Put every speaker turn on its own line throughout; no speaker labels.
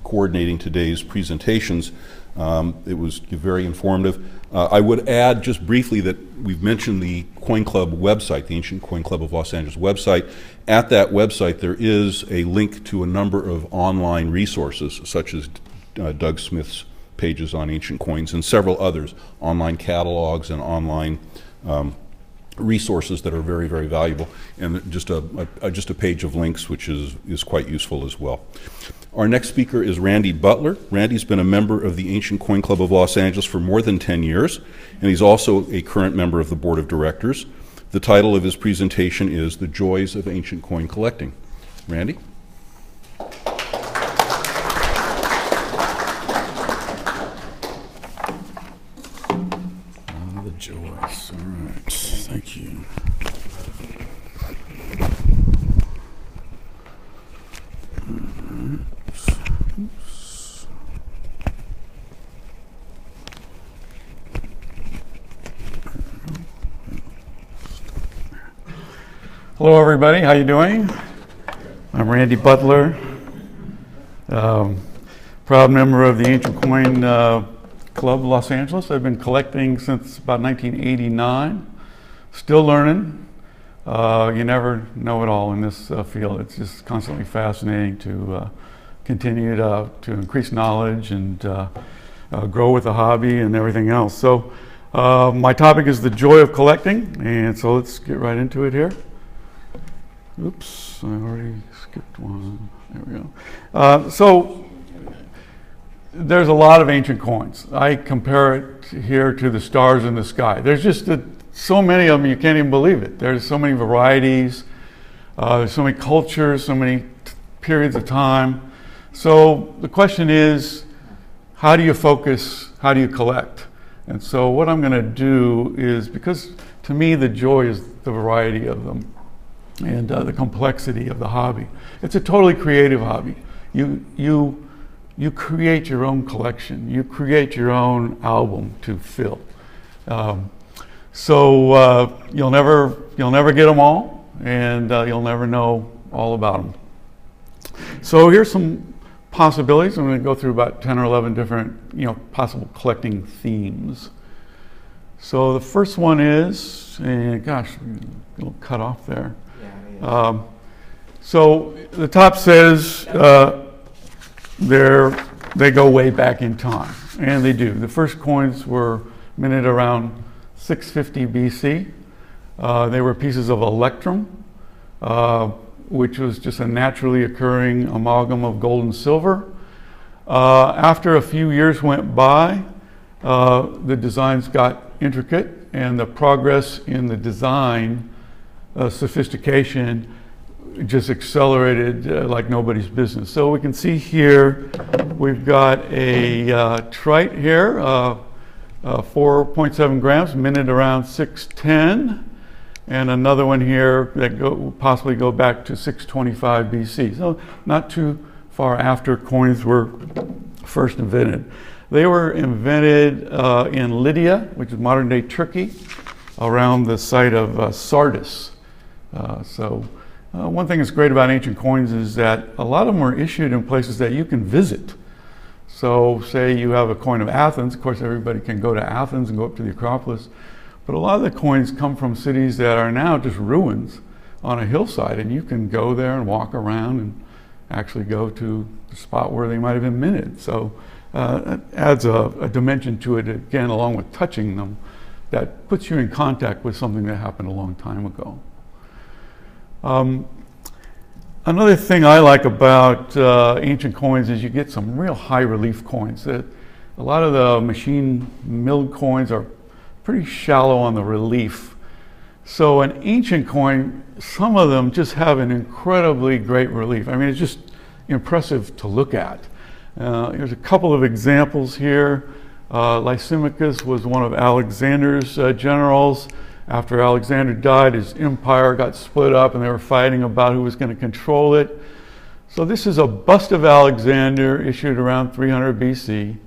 coordinating today's presentations. It was very informative. I would add just briefly that we've mentioned the Coin Club website, the Ancient Coin Club of Los Angeles website. At that website, there is a link to a number of online resources, such as Doug Smith's pages on ancient coins and several others, online catalogs and online resources that are very, very valuable, and just a page of links, which is quite useful as well. Our next speaker is Randy Butler. Randy's been a member of the Ancient Coin Club of Los Angeles for more than 10 years, and he's also a current member of the board of directors. The title of his presentation is The Joys of Ancient Coin Collecting. Randy?
The joys. All right. Thank you. Hello, everybody. How you doing? I'm Randy Butler, proud member of the Ancient Coin Club Los Angeles. I've been collecting since about 1989. Still learning. You never know it all in this field. It's just constantly fascinating to continue to increase knowledge and grow with the hobby and everything else. So my topic is the joy of collecting, and so let's get right into it here. Oops, I already skipped one. There we go. So there's a lot of ancient coins. I compare it here to the stars in the sky. There's just so many of them, you can't even believe it. There's so many varieties, there's so many cultures, so many periods of time. So the question is, how do you focus? How do you collect? And so what I'm going to do is, because to me the joy is the variety of them and the complexity of the hobby. It's a totally creative hobby. You create your own collection. You create your own album to fill. So you'll never get them all, and you'll never know all about them. So here's some possibilities. I'm going to go through about 10 or 11 different, possible collecting themes. So the first one is, and gosh, a little cut off there. So the top says they go way back in time, and they do. The first coins were minted around 650 BC. They were pieces of electrum, which was just a naturally occurring amalgam of gold and silver. After a few years went by, the designs got intricate, and the progress in the design sophistication just accelerated like nobody's business. So we can see here we've got a trite here, 4.7 grams, minted around 610, and another one here that possibly go back to 625 BC. So not too far after coins were first invented. They were invented in Lydia, which is modern day Turkey, around the site of Sardis. One thing that's great about ancient coins is that a lot of them are issued in places that you can visit. So say you have a coin of Athens. Of course, everybody can go to Athens and go up to the Acropolis. But a lot of the coins come from cities that are now just ruins on a hillside, and you can go there and walk around and actually go to the spot where they might have been minted. So it adds a dimension to it, again, along with touching them, that puts you in contact with something that happened a long time ago. Another thing I like about ancient coins is you get some real high relief coins. A lot of the machine milled coins are pretty shallow on the relief. So an ancient coin, some of them just have an incredibly great relief. I mean, it's just impressive to look at. Here's a couple of examples here. Lysimachus was one of Alexander's generals. After Alexander died, his empire got split up, and they were fighting about who was going to control it. So this is a bust of Alexander issued around 300 BC.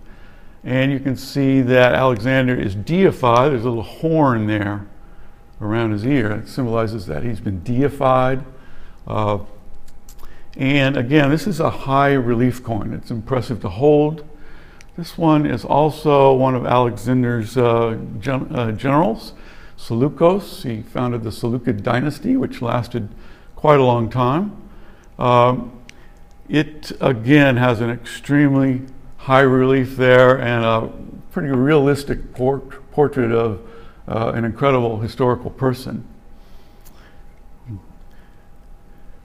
And you can see that Alexander is deified. There's a little horn there around his ear. It symbolizes that he's been deified. And again, this is a high relief coin. It's impressive to hold. This one is also one of Alexander's generals, Seleucus. He founded the Seleucid dynasty, which lasted quite a long time. It again has an extremely high relief there and a pretty realistic portrait of an incredible historical person.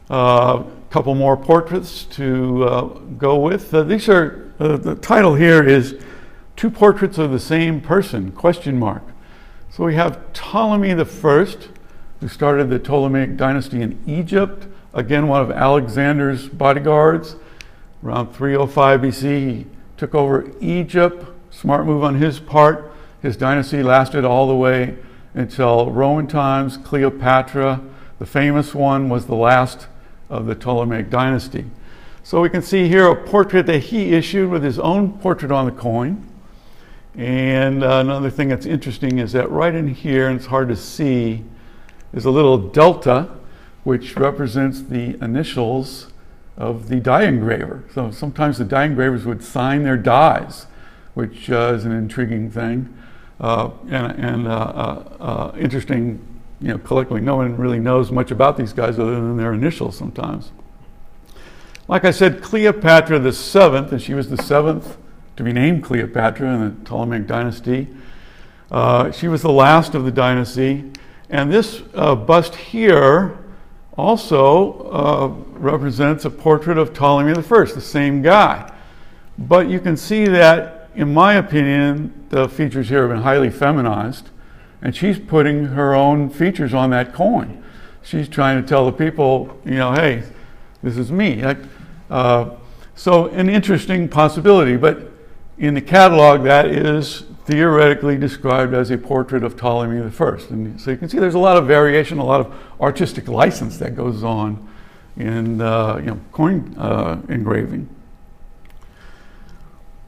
A couple more portraits to go with. These are the title here is Two Portraits of the Same Person, ? So we have Ptolemy the First, who started the Ptolemaic dynasty in Egypt. Again, one of Alexander's bodyguards. Around 305 BC, he took over Egypt. Smart move on his part. His dynasty lasted all the way until Roman times. Cleopatra, the famous one, was the last of the Ptolemaic dynasty. So we can see here a portrait that he issued with his own portrait on the coin. And another thing that's interesting is that right in here, and it's hard to see, is a little delta, which represents the initials of the die engraver. So sometimes the die engravers would sign their dies, which is an intriguing thing and interesting. Collectively, no one really knows much about these guys other than their initials sometimes. Like I said, Cleopatra the Seventh, and she was the seventh to be named Cleopatra in the Ptolemaic dynasty. She was the last of the dynasty. And this bust here also represents a portrait of Ptolemy the First, the same guy. But you can see that, in my opinion, the features here have been highly feminized. And she's putting her own features on that coin. She's trying to tell the people, hey, this is me. So an interesting possibility, but in the catalog that is theoretically described as a portrait of Ptolemy the First. And so you can see there's a lot of variation, a lot of artistic license that goes on in coin engraving.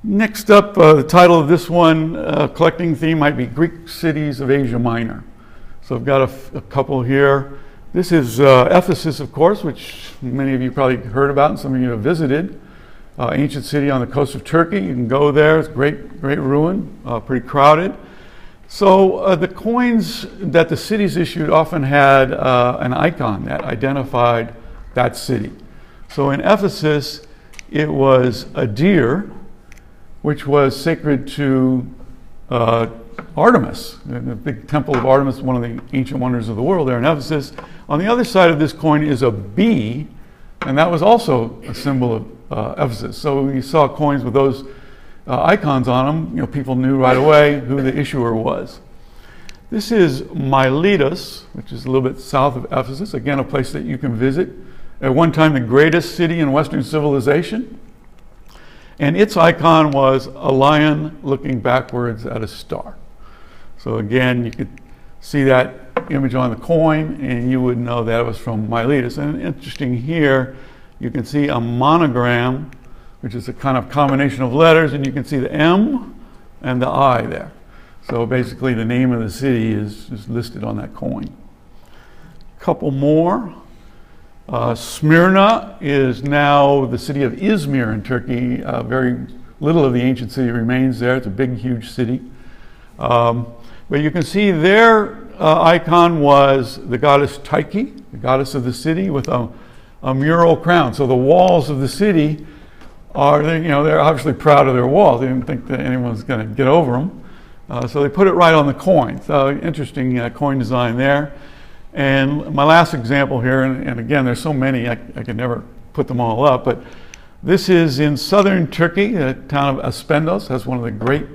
Next up, the title of this one, collecting theme might be Greek cities of Asia Minor. So I've got a couple here. This is Ephesus, of course, which many of you probably heard about and some of you have visited. Ancient city on the coast of Turkey. You can go there. It's great ruin, pretty crowded. So the coins that the cities issued often had an icon that identified that city. So in Ephesus, it was a deer, which was sacred to Artemis, the big temple of Artemis, one of the ancient wonders of the world there in Ephesus. On the other side of this coin is a bee, and that was also a symbol of Ephesus. So when you saw coins with those icons on them, people knew right away who the issuer was. This is Miletus, which is a little bit south of Ephesus, again a place that you can visit. At one time the greatest city in Western civilization. And its icon was a lion looking backwards at a star. So again, you could see that image on the coin and you would know that it was from Miletus. And interesting here, you can see a monogram, which is a kind of combination of letters, and you can see the M and the I there. So basically the name of the city is listed on that coin. A couple more. Smyrna is now the city of Izmir in Turkey. Very little of the ancient city remains there. It's a big, huge city. But you can see their icon was the goddess Tyche, the goddess of the city, with a mural crown. So the walls of the city they're obviously proud of their walls. They didn't think that anyone's going to get over them. So they put it right on the coin. So interesting coin design there. And my last example here, and again, there's so many, I could never put them all up, but this is in southern Turkey, the town of Aspendos, has one of the great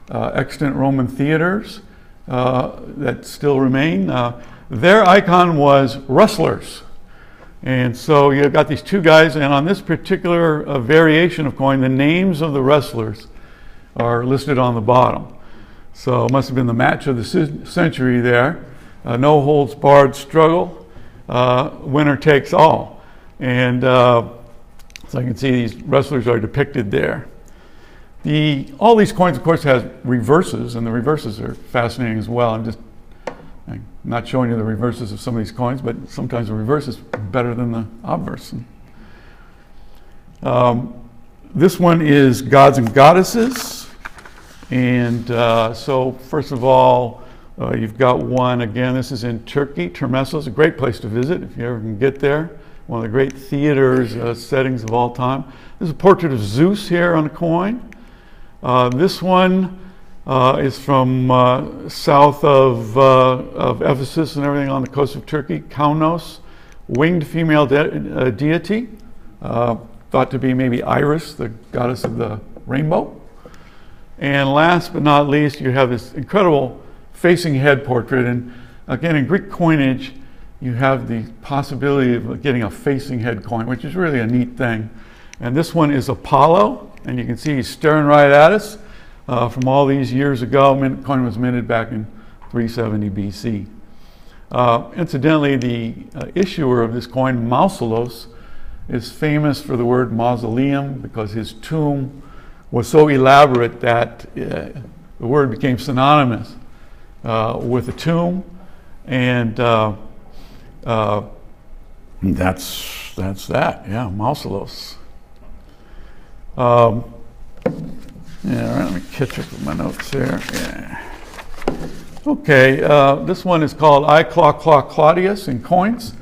extant Roman theaters that still remain. Their icon was wrestlers. And so you've got these two guys, and on this particular variation of coin, the names of the wrestlers are listed on the bottom. So it must have been the match of the century there. No holds barred struggle, winner takes all. And so you can see these wrestlers are depicted there. All these coins, of course, have reverses, and the reverses are fascinating as well. I'm not showing you the reverses of some of these coins, but sometimes the reverse is better than the obverse. This one is Gods and Goddesses. And so first of all, you've got one, again, this is in Turkey. Termessos is a great place to visit if you ever can get there. One of the great theaters settings of all time. There's a portrait of Zeus here on the coin. This one is from south of Ephesus and everything on the coast of Turkey. Kaunos, winged female deity, thought to be maybe Iris, the goddess of the rainbow. And last but not least, you have this incredible facing head portrait. And again, in Greek coinage, you have the possibility of getting a facing head coin, which is really a neat thing. And this one is Apollo, and you can see he's staring right at us from all these years ago. The coin was minted back in 370 BC. Incidentally, the issuer of this coin, Mausolos, is famous for the word mausoleum because his tomb was so elaborate that the word became synonymous with a tomb, and that's that. Yeah, Mausolos. Yeah, right, let me catch up with my notes here. Yeah. Okay, this one is called I Claudius in coins.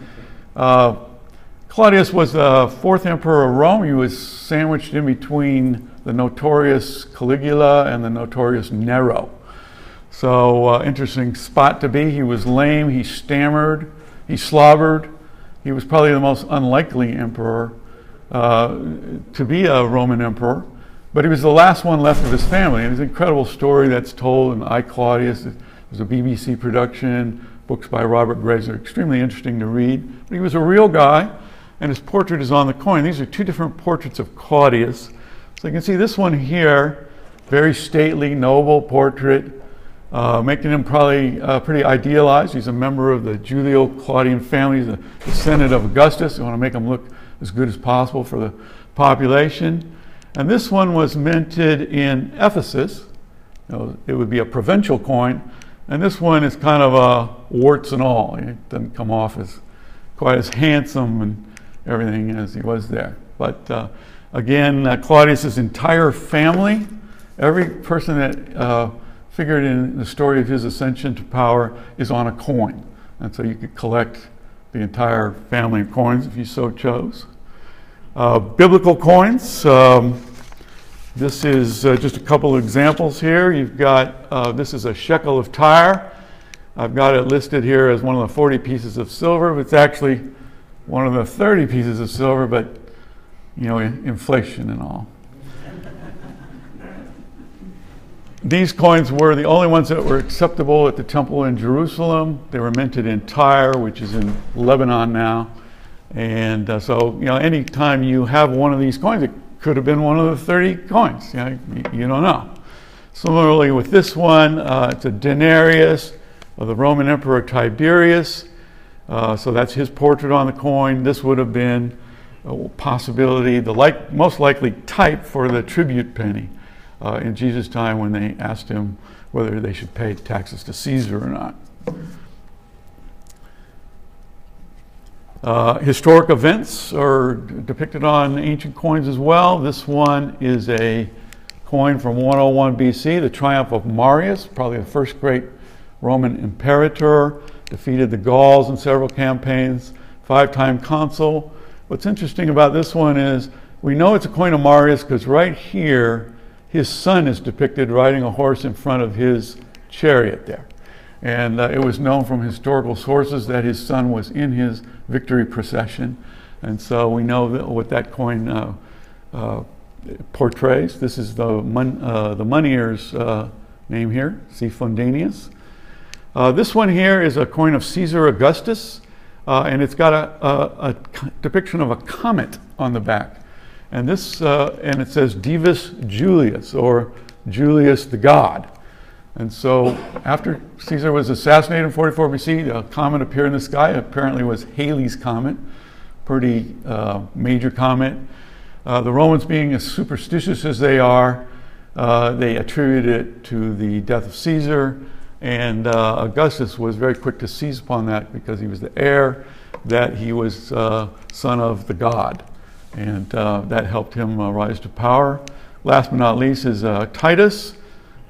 Claudius was the fourth emperor of Rome. He was sandwiched in between the notorious Caligula and the notorious Nero. So interesting spot to be. He was lame, he stammered, he slobbered. He was probably the most unlikely emperor to be a Roman emperor, but he was the last one left of his family. And it's an incredible story that's told in I Claudius. It was a BBC production, books by Robert Graves are extremely interesting to read. But he was a real guy, and his portrait is on the coin. These are two different portraits of Claudius. So you can see this one here, very stately, noble portrait, making him probably pretty idealized. He's a member of the Julio-Claudian family. He's a descendant of Augustus. You want to make him look as good as possible for the population. And this one was minted in Ephesus. It would be a provincial coin. And this one is kind of warts and all. It doesn't come off as quite as handsome and everything as he was there. But again, Claudius's entire family, every person that figured in the story of his ascension to power is on a coin. And so you could collect the entire family of coins if you so chose. Biblical coins. This is just a couple of examples here. You've got, this is a shekel of Tyre. I've got it listed here as one of the 40 pieces of silver, but it's actually one of the 30 pieces of silver, but, you know, inflation and all. These coins were the only ones that were acceptable at the temple in Jerusalem. They were minted in Tyre, which is in Lebanon now. And so, you know, anytime you have one of these coins, it could have been one of the 30 coins. You know, you don't know. Similarly with this one, it's a denarius of the Roman Emperor Tiberius. So that's his portrait on the coin. This would have been a possibility, the most likely type for the tribute penny in Jesus' time when they asked him whether they should pay taxes to Caesar or not. Historic events are depicted on ancient coins as well. This one is a coin from 101 BC, the triumph of Marius, probably the first great Roman imperator, defeated the Gauls in several campaigns, 5-time consul. What's interesting about this one is we know it's a coin of Marius because right here, his son is depicted riding a horse in front of his chariot there. And it was known from historical sources that his son was in his victory procession. And so we know what that coin portrays. This is the moneyer's name here, C. Fundanius. This one here is a coin of Caesar Augustus, and it's got a depiction of a comet on the back. And this, and it says Divus Julius, or Julius the God. And so after Caesar was assassinated in 44 BC, a comet appeared in the sky. It apparently was Halley's Comet, pretty major comet. The Romans, being as superstitious as they are, they attributed it to the death of Caesar, and Augustus was very quick to seize upon that because he was the heir, that he was son of the god. and that helped him rise to power. Last but not least is Titus,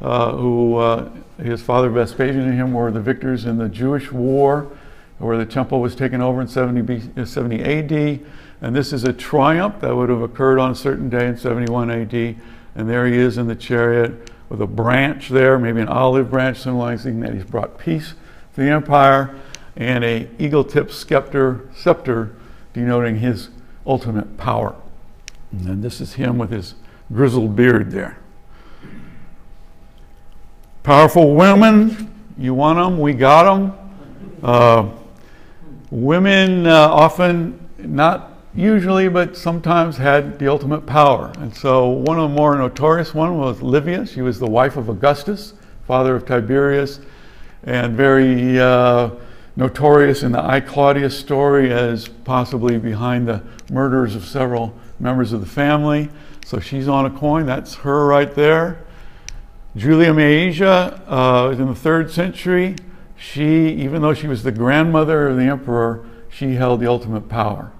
who his father Vespasian and him were the victors in the Jewish war, where the temple was taken over in 70 AD. And this is a triumph that would have occurred on a certain day in 71 AD. And there he is in the chariot with a branch there, maybe an olive branch, symbolizing that he's brought peace to the empire, and a eagle-tipped scepter denoting his ultimate power. And this is him with his grizzled beard there. Powerful women, you want them, we got them. Women often, not usually, but sometimes had the ultimate power. And so one of the more notorious one was Livia. She was the wife of Augustus, father of Tiberius, and very notorious in the I Claudius story as possibly behind the murders of several members of the family. So she's on a coin. That's her right there. Julia Maesia was in the 3rd century. She, even though she was the grandmother of the emperor, she held the ultimate power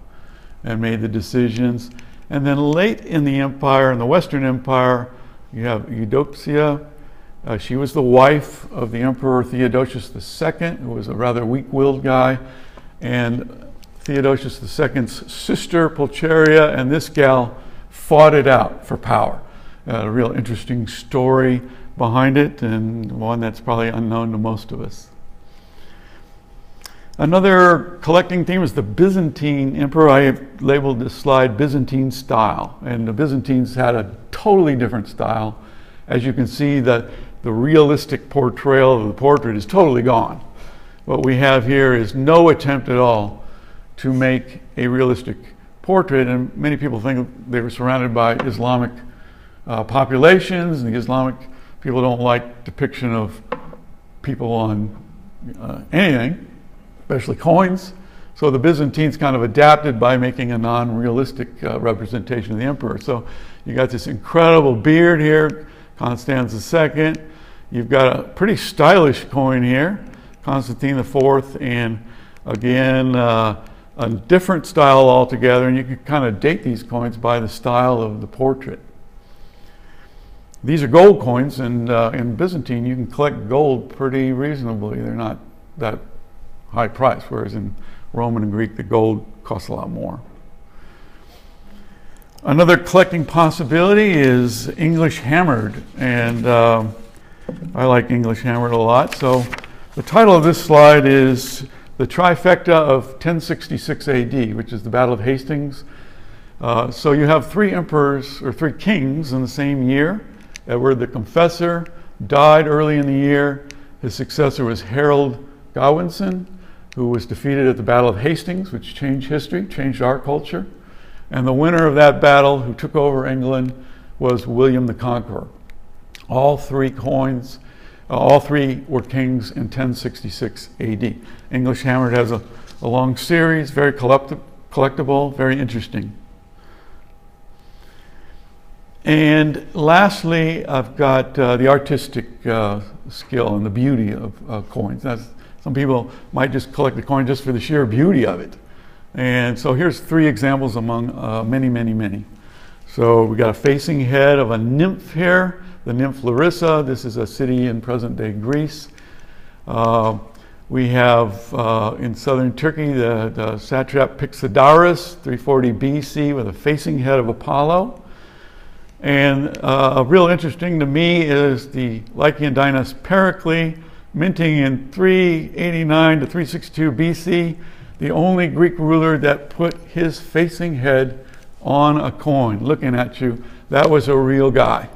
and made the decisions. And then late in the empire, in the Western Empire, you have Eudoxia. She was the wife of the Emperor Theodosius II, who was a rather weak-willed guy. And Theodosius II's sister, Pulcheria, and this gal fought it out for power. A real interesting story behind it, and one that's probably unknown to most of us. Another collecting theme is the Byzantine emperor. I have labeled this slide Byzantine style, and the Byzantines had a totally different style. As you can see, the realistic portrayal of the portrait is totally gone. What we have here is no attempt at all to make a realistic portrait, and many people think they were surrounded by Islamic populations, and the Islamic people don't like depiction of people on anything, especially coins. So the Byzantines kind of adapted by making a non-realistic representation of the emperor. So you got this incredible beard here, Constans II. You've got a pretty stylish coin here, Constantine IV, and again, a different style altogether, and you can kind of date these coins by the style of the portrait. These are gold coins, and in Byzantine you can collect gold pretty reasonably. They're not that high price, whereas in Roman and Greek the gold costs a lot more. Another collecting possibility is English hammered, and I like English hammered a lot. So the title of this slide is The Trifecta of 1066 AD, which is the Battle of Hastings. So you have 3 emperors, or 3 kings in the same year. Edward the Confessor died early in the year. His successor was Harold Godwinson, who was defeated at the Battle of Hastings, which changed history, changed our culture. And the winner of that battle, who took over England, was William the Conqueror. All 3 coins, all 3 were kings in 1066 AD. English hammered has a long series, very collectible, very interesting. And lastly, I've got the artistic skill and the beauty of coins. Some people might just collect the coin just for the sheer beauty of it. And so here's 3 examples among many, many, many. So we got a facing head of a nymph here, the nymph Larissa. This is a city in present-day Greece. We have in southern Turkey the satrap Pixodaris, 340 BC, with a facing head of Apollo. And real interesting to me is the Lycian dynast Pericles, minting in 389 to 362 BC, the only Greek ruler that put his facing head on a coin, looking at you. That was a real guy.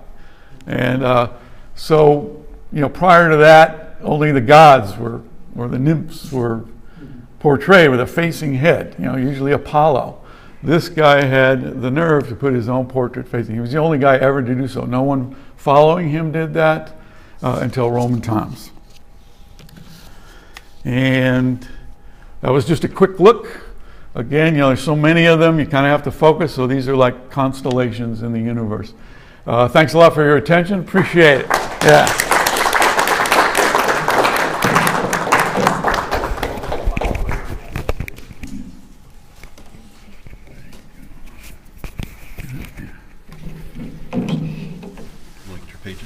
And so, prior to that, only the gods were, or the nymphs were portrayed with a facing head, usually Apollo. This guy had the nerve to put his own portrait facing. He was the only guy ever to do so. No one following him did that until Roman times. And that was just a quick look. Again, there's so many of them, you kind of have to focus. So these are like constellations in the universe. Thanks a lot for your attention. Appreciate it. Yeah.
pages.